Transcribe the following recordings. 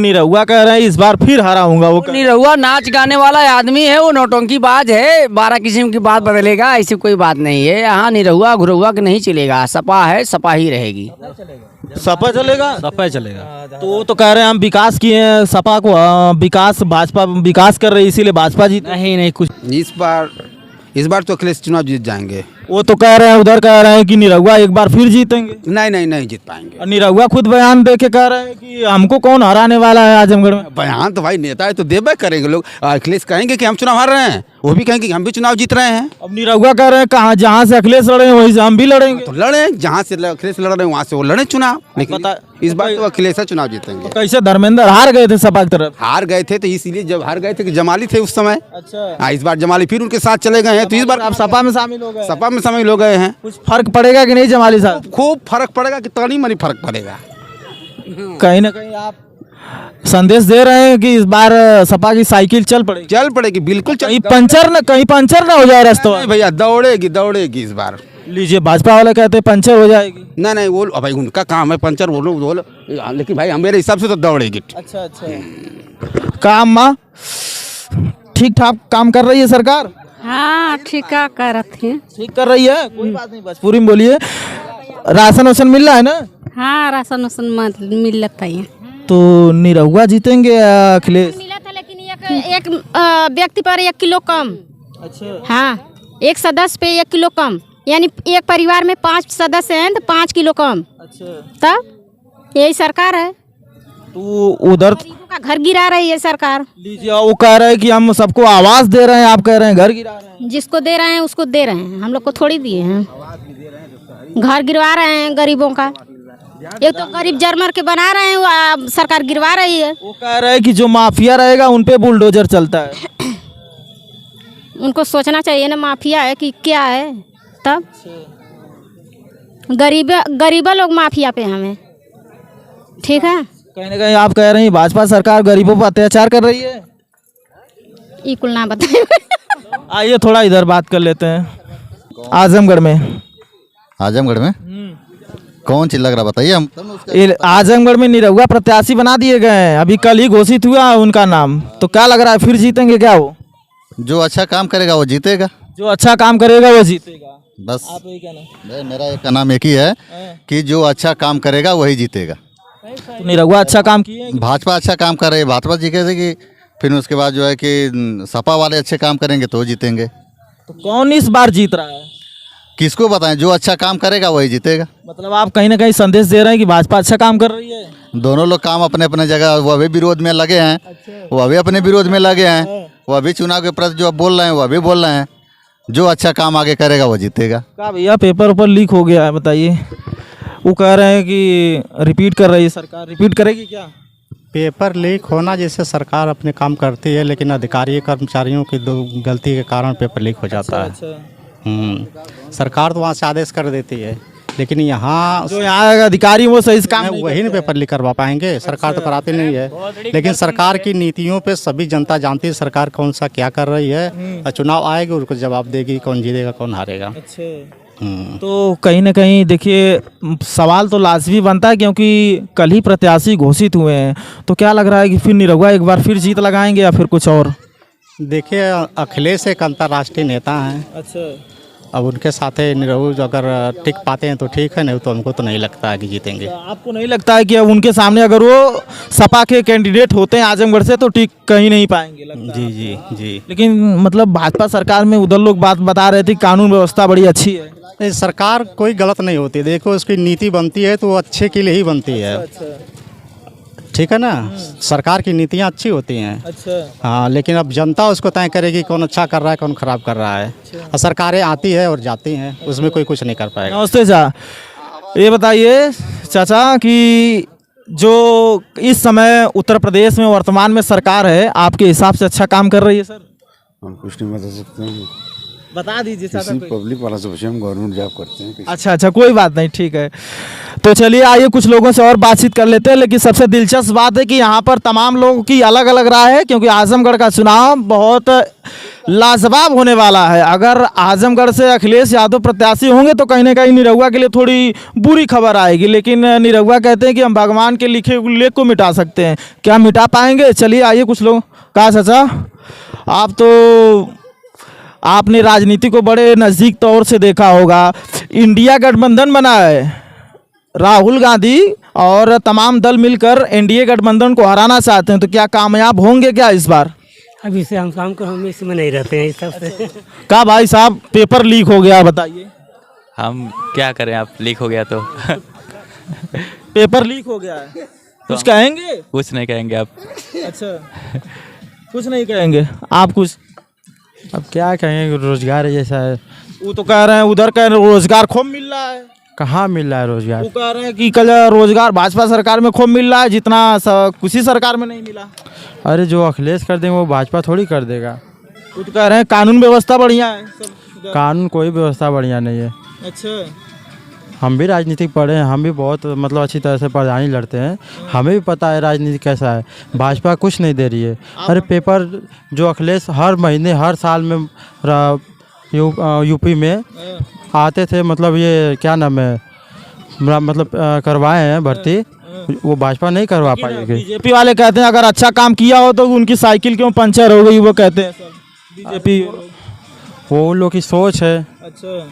निरहुआ कह रहे हैं इस बार फिर हराऊंगा। वो निरहुआ नाच गाने वाला आदमी है, वो नौटंकी बाज है, 12 किस्म की बात बदलेगा, ऐसी कोई बात नहीं है। यहाँ निरहुआ घुरहुआ के नहीं चलेगा, सपा है, सपा ही रहेगी। सपा चलेगा, सपा चलेगा। तो वो तो कह रहे हैं हम विकास किए हैं, सपा को विकास, भाजपा विकास कर रही है इसीलिए भाजपा जीत। नहीं कुछ इस बार तो अखिलेश चुनाव जीत जाएंगे। वो तो कह रहे हैं, उधर कह रहे हैं कि निरहुआ एक बार फिर जीतेंगे। नहीं जीत पाएंगे। और निरहुआ खुद बयान दे के कह रहे हैं कि हमको कौन हराने वाला है आजमगढ़ में। बयान तो भाई नेता है तो देबे करेंगे लोग। अखिलेश कहेंगे कि हम चुनाव हार रहे हैं, वो भी कहेंगे कि हम भी चुनाव जीत रहे हैं। अब निरहुआ कह रहे हैं कहाँ जहाँ से अखिलेश लड़े हैं वहीं से हम भी लड़ेंगे। तो लड़े, जहाँ से अखिलेश लड़ रहे हैं वहाँ से वो लड़े चुनाव। लेकिन इस बार तो अखिलेश चुनाव जीतेंगे। कैसे धर्मेंद्र हार गए थे सपा की तरफ? हार गए थे तो इसीलिए, जब हार गए थे कि जमाली थे उस समय। अच्छा, इस बार जमाली फिर उनके साथ चले गए हैं, तो इस बार आप सपा में शामिल हो गए। सपा में शामिल हो गए हैं। कुछ फर्क पड़ेगा कि नहीं जमाली साहब? खूब फर्क पड़ेगा कि तनी मनी फर्क पड़ेगा। कहीं ना कहीं आप संदेश दे रहे हैं कि इस बार सपा की साइकिल चल पड़ेगी, बिल्कुल कहीं पंचर ना हो जाए रास्ता। नहीं भैया, दौड़ेगी इस बार। लीजिए, भाजपा वाले कहते हैं पंचर हो जाएगी। नहीं वो भाई उनका काम है पंचर बोलो, लेकिन भाई मेरे हिसाब से तो दौड़ेगी। अच्छा काम माँ ठीक ठाक काम कर रही है सरकार? हाँ ठीक ठीक कर रही है, कोई बात नहीं, बस पूरी में बोलिए। राशन वाशन मिल रहा है ना? हाँ राशन वाशन मिल लेता है। तो निरहुआ जीतेंगे या अखिलेश? मिला था लेकिन एक व्यक्ति पर 1 किलो कम। अच्छा, हाँ, एक सदस्य पे 1 किलो कम, यानी एक परिवार में 5 सदस्य हैं तो 5 किलो कम। अच्छा, तब यही सरकार है। तो उधर गरीबों का घर गिरा रही है सरकार। लीजिए, वो कह रहे हैं कि हम सबको आवाज दे रहे हैं, आप कह रहे हैं घर गिरा रहे हैं। जिसको दे रहे हैं उसको दे रहे हैं, हम लोग को थोड़ी दिए हैं। घर गिरवा रहे हैं गरीबों का। एक तो गरीब जरमर के बना रहे हैं, वो सरकार गिरवा रही है। वो कह रहे हैं कि जो माफिया रहेगा उन पे बुलडोजर चलता है। उनको सोचना चाहिए ना, माफिया है कि क्या है। तब गरीबा लोग माफिया पे हमें, ठीक है। कहीं ना कहीं आप कह रहे हैं भाजपा सरकार गरीबों पर अत्याचार कर रही है। ये कुल ना बताइए। आइए थोड़ा इधर बात कर लेते हैं। आजमगढ़ में कौन चीज लग रहा बताइए हम। आजमगढ़ में निरहुआ प्रत्याशी बना दिए गए हैं, अभी कल ही घोषित हुआ उनका नाम। तो क्या लग रहा है फिर जीतेंगे क्या वो? जो अच्छा काम करेगा वो जीतेगा। जो अच्छा काम करेगा वो जीतेगा, बस आप यही कहना। मेरा एक का नाम एक ही है कि जो अच्छा काम करेगा वही जीतेगा। तो निरहुआ अच्छा काम किए, भाजपा अच्छा काम कर रही है, भाजपा जीतेगी। फिर उसके बाद जो है कि सपा वाले अच्छे काम करेंगे तो जीतेंगे। तो कौन इस बार जीत रहा है? किसको बताएं, जो अच्छा काम करेगा वही जीतेगा। मतलब आप कहीं ना कहीं संदेश दे रहे हैं कि भाजपा अच्छा काम कर रही है। दोनों लोग काम अपने अपने जगह, वो अभी विरोध में लगे हैं। अच्छा। वो अभी अपने विरोध में लगे हैं। वो अभी चुनाव के प्रति जो बोल रहे हैं वो अभी बोल रहे हैं। जो अच्छा काम आगे करेगा वो जीतेगा। क्या भैया पेपर ऊपर लीक हो गया है, बताइए। वो कह रहे हैं कि रिपीट कर रही है सरकार, रिपीट करेगी क्या? पेपर लीक होना जैसे सरकार अपने काम करती है, लेकिन अधिकारी कर्मचारियों की गलती के कारण पेपर लीक हो जाता है। सरकार तो वहाँ से आदेश कर देती है, लेकिन यहाँ जो यहाँ अधिकारी वो सही से काम नहीं वही ना पेपर लीक करवा पाएंगे। सरकार तो कराती नहीं है, लेकिन सरकार की नीतियों पे सभी जनता जानती है सरकार कौन सा क्या कर रही है। और चुनाव आएगा उसको जवाब देगी, कौन जीतेगा कौन हारेगा। तो कहीं ना कहीं देखिए सवाल तो लाजमी बनता है, क्योंकि कल ही प्रत्याशी घोषित हुए हैं। तो क्या लग रहा है कि फिर निरहुआ एक बार फिर जीत लगाएंगे या फिर कुछ और? देखिए अखिलेश एक अंतर्राष्ट्रीय नेता हैं। अच्छा, अब उनके साथ निरहुआ अगर टिक पाते हैं तो ठीक है, नहीं तो हमको तो नहीं लगता है कि जीतेंगे। आपको नहीं लगता है कि अब उनके सामने अगर वो सपा के कैंडिडेट होते हैं आजमगढ़ से तो टिक कहीं नहीं पाएंगे लगता है? जी। लेकिन मतलब भाजपा सरकार में उधर लोग बात बता रहे थे कानून व्यवस्था बड़ी अच्छी है। सरकार कोई गलत नहीं होती, देखो उसकी नीति बनती है तो वो अच्छे के लिए ही बनती है। ठीक है ना, सरकार की नीतियाँ अच्छी होती हैं। अच्छा, हाँ, लेकिन अब जनता उसको तय करेगी कौन अच्छा कर रहा है कौन खराब कर रहा है। और सरकारें आती है और जाती हैं, उसमें कोई कुछ नहीं कर पाएगा। नमस्ते चाचा, ये बताइए चाचा कि जो इस समय उत्तर प्रदेश में वर्तमान में सरकार है, आपके हिसाब से अच्छा काम कर रही है सर? हम कुछ नहीं बता सकते हैं। बता दीजिए चाचा कोई। पब्लिक वाला से पूछे, हम गवर्नमेंट जॉब करते हैं। अच्छा, कोई बात नहीं, ठीक है। तो चलिए आइए कुछ लोगों से और बातचीत कर लेते हैं। लेकिन सबसे दिलचस्प बात है कि यहाँ पर तमाम लोगों की अलग अलग राय है, क्योंकि आजमगढ़ का चुनाव बहुत लाजवाब होने वाला है। अगर आजमगढ़ से अखिलेश यादव प्रत्याशी होंगे तो कहीं ना कहीं निरहुआ के लिए थोड़ी बुरी खबर आएगी, लेकिन निरहुआ कहते हैं कि हम भगवान के लिखे उल्लेख को मिटा सकते हैं। क्या मिटा पाएंगे? चलिए आइए कुछ लोग। कहा चाचा, आप तो आपने राजनीति को बड़े नज़दीक तौर से देखा होगा। इंडिया गठबंधन बना है, राहुल गांधी और तमाम दल मिलकर एनडीए गठबंधन को हराना चाहते हैं, तो क्या कामयाब होंगे क्या इस बार? अभी से हम शाम को हम इसमें नहीं रहते हैं इस सबसे। क्या भाई साहब, पेपर लीक हो गया, बताइए। हम क्या करें, आप लीक हो गया तो पेपर लीक हो गया है, कुछ कहेंगे? कुछ नहीं कहेंगे आप। अच्छा, कुछ नहीं कहेंगे आप? कुछ अब क्या कहेंगे, रोजगार जैसा है। वो तो कह रहे हैं, उधर कह रहे हैं रोजगार खूब मिल रहा है। कहाँ मिल रहा है रोजगार? वो कह रहे हैं कि कल रोजगार भाजपा सरकार में खूब मिल रहा है, जितना किसी सरकार में नहीं मिला। अरे जो अखिलेश कर देंगे वो भाजपा थोड़ी कर देगा। वो तो कह रहे हैं कानून व्यवस्था बढ़िया है सब। कानून कोई व्यवस्था बढ़िया नहीं है। अच्छा, हम भी राजनीति पढ़े हैं, हम भी बहुत मतलब अच्छी तरह से प्रधानी लड़ते हैं, हमें भी पता है राजनीति कैसा है। भाजपा कुछ नहीं दे रही है। अरे पेपर जो अखिलेश हर महीने हर साल में यूपी में आते थे, मतलब ये क्या नाम है, मतलब करवाए हैं भर्ती, वो भाजपा नहीं करवा पाएगी। बीजेपी वाले कहते हैं अगर अच्छा काम किया हो तो उनकी साइकिल क्यों पंचर हो गई, वो कहते हैं सब बीजेपी। वो उन लोग की सोच है। अच्छा,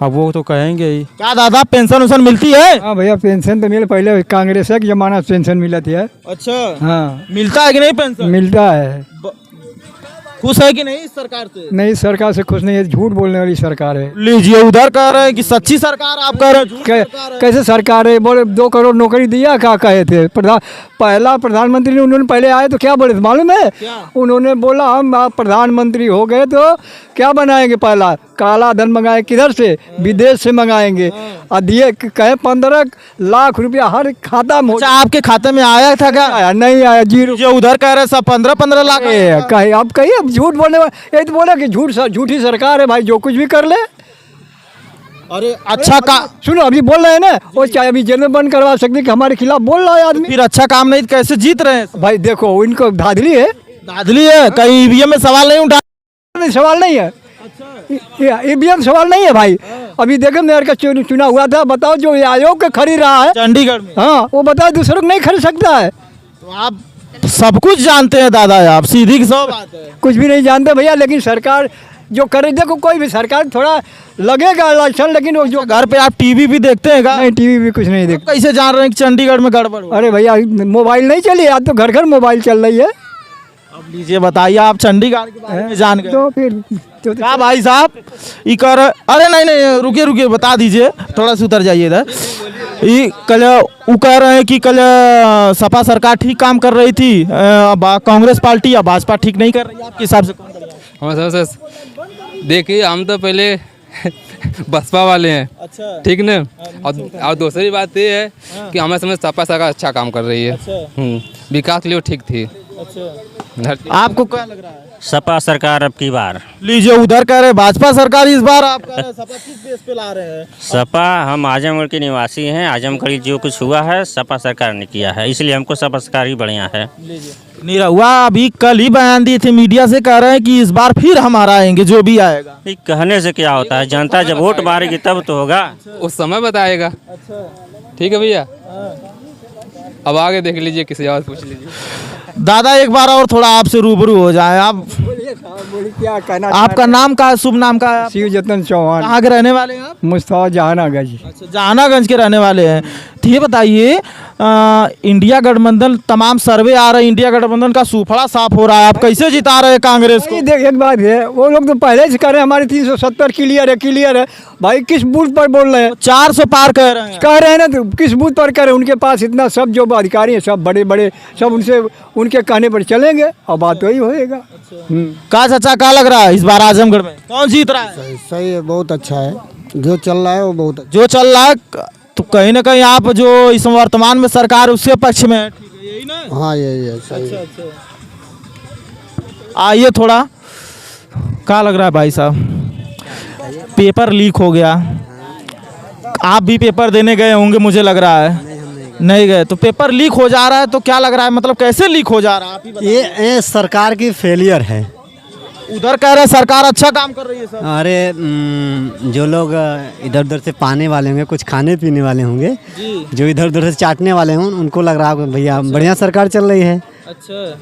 अब वो तो कहेंगे ही। क्या दादा पेंशन उशन मिलती है? हाँ भैया, पेंशन तो मिल, पहले कांग्रेस के जमाना पेंशन मिला थी। अच्छा, हाँ मिलता है कि नहीं पेंशन? मिलता है। खुश है कि नहीं इस सरकार से? नहीं, सरकार से खुश नहीं है, झूठ बोलने वाली सरकार है। लीजिए, उधर कह रहे हैं कि सच्ची सरकार, आप कह रहे हैं झूठी सरकार है। कैसे सरकार है? बोले 2 करोड़ नौकरी दिया, क्या कहे थे? पहला प्रधानमंत्री ने, उन्होंने पहले आए तो क्या बोले थे मालूम है? उन्होंने बोला हम आप प्रधानमंत्री हो गए तो क्या बनाएंगे? पहला काला धन मंगाए, किधर से? विदेश से मंगाएंगे। और दिए कहे 15 लाख रुपया हर खाता में। अच्छा, आपके खाते में आया था क्या? आया नहीं, आया जीरो। जो उधर कह रहे हैं सब 15-15 लाख। कहे अब कहिए, अब झूठ बोलने वाले ये तो बोला कि झूठी सरकार है भाई, जो कुछ भी कर ले। अरे अच्छा काम, सुनो अभी बोल रहे हैं ना, वो चाहे अभी जेल में बंद करवा सकते कि हमारे खिलाफ बोल रहा है आदमी। फिर अच्छा काम नहीं तो कैसे जीत रहे हैं भाई? देखो इनको धाधली है, धाधली है। कहीं ईवीएम में सवाल नहीं उठा? सवाल नहीं है। ईवीएम सवाल नहीं है भाई। अभी देखो मेयर का चुनाव हुआ था, बताओ जो आयोग का खरीद रहा है चंडीगढ़ में, हाँ वो बताओ दूसरों को नहीं खरीद सकता है। तो आप सब कुछ जानते हैं दादा, आप सीधी की सौ बात है। कुछ भी नहीं जानते भैया, लेकिन सरकार जो करे, देखो कोई भी सरकार थोड़ा लगेगा इलेक्शन, लेकिन वो जो घर पे आप टीवी भी देखते हैं क्या? नहीं, टीवी भी कुछ नहीं देखते। कैसे जान रहे हैं कि चंडीगढ़ में गड़बड़ हो? अरे भैया मोबाइल नहीं चली, आज तो घर घर मोबाइल चल रही है। अब लीजिए बताइए, आप चंडीगढ़ के बारे में जान गए तो फिर क्या भाई साहब? इकर अरे नहीं, रुकिए, बता दीजिए, थोड़ा सा उतर जाइए इधर। ये कल वो कह रहे हैं कि कल सपा सरकार ठीक काम कर रही थी, कांग्रेस पार्टी या भाजपा ठीक नहीं कर रही है, आपके हिसाब से कौन कर रहा है? सर देखिए, हम तो पहले बसपा वाले हैं। अच्छा, ठीक ना। और दूसरी बात ये है कि हमें समझ सपा सरकार अच्छा काम कर रही है। विकास के लिए ठीक थी। आपको क्या लग रहा है? सपा सरकार अब की बार। लीजिए, उधर कह रहे भाजपा सरकार इस बार, आप कह रहे हैं सपा किस बेस पे ला रहे हैं? सपा, हम आजमगढ़ के निवासी हैं, आजमगढ़ जो कुछ हुआ है सपा सरकार ने किया है, इसलिए हमको सपा सरकार ही बढ़िया है। निरहुआ अभी कल ही बयान दिए थे, मीडिया से कह रहे हैं कि इस बार फिर हम हराएंगे जो भी आएगा। कहने से क्या होता है, जनता जब वोट मारेगी तब तो होगा, उस समय बताएगा। ठीक है भैया, अब आगे देख लीजिए, किसी और पूछ लीजिए। दादा एक बार और थोड़ा आपसे रूबरू हो जाए। आप क्या कहना? आपका नाम का, शुभ नाम का है? शिव जतन चौहान। कहाँ के रहने वाले हैं आप? मुस्तफा जहानागंज। अच्छा, जहानागंज के रहने वाले हैं। तो ये बताइए, इंडिया गठबंधन, तमाम सर्वे आ रहे हैं, इंडिया गठबंधन का सूफड़ा साफ हो रहा है, आप कैसे जिता रहे हैं कांग्रेस को? देख एक बात है, वो लोग तो पहले से कर रहे हैं हमारे 370 क्लियर है भाई। किस बूथ पर बोल रहे हैं? 400 पार कह रहे हैं ना, तो किस बूथ पर करें? उनके पास इतना सब जो अधिकारी हैं, सब बड़े बड़े, सब उनसे उनके कहने पर चलेंगे और बात वही होएगा। का चाचा क्या लग रहा है इस बार आजमगढ़ में कौन जीत रहा है? सही है, बहुत अच्छा है जो चल रहा है, वो बहुत अच्छा। जो चल रहा है, तो कहीं ना कहीं आप जो इस वर्तमान में सरकार उसके पक्ष में है, ठीक है, यही ना? हाँ यही है, सही है। आइए थोड़ा, क्या लग रहा है भाई साहब? पेपर लीक हो गया, आप भी पेपर देने गए होंगे मुझे लग रहा है। नहीं गए तो पेपर लीक हो जा रहा है, तो क्या लग रहा है, मतलब कैसे लीक हो जा रहा है आप ही बताइए। ये सरकार की फेलियर है। उधर कह रहे हैं सरकार अच्छा काम कर रही है सर। अरे जो लोग इधर उधर से पाने वाले होंगे, कुछ खाने पीने वाले होंगे, जो इधर उधर से चाटने वाले हों, उनको लग रहा है भैया बढ़िया सरकार चल रही है। अच्छा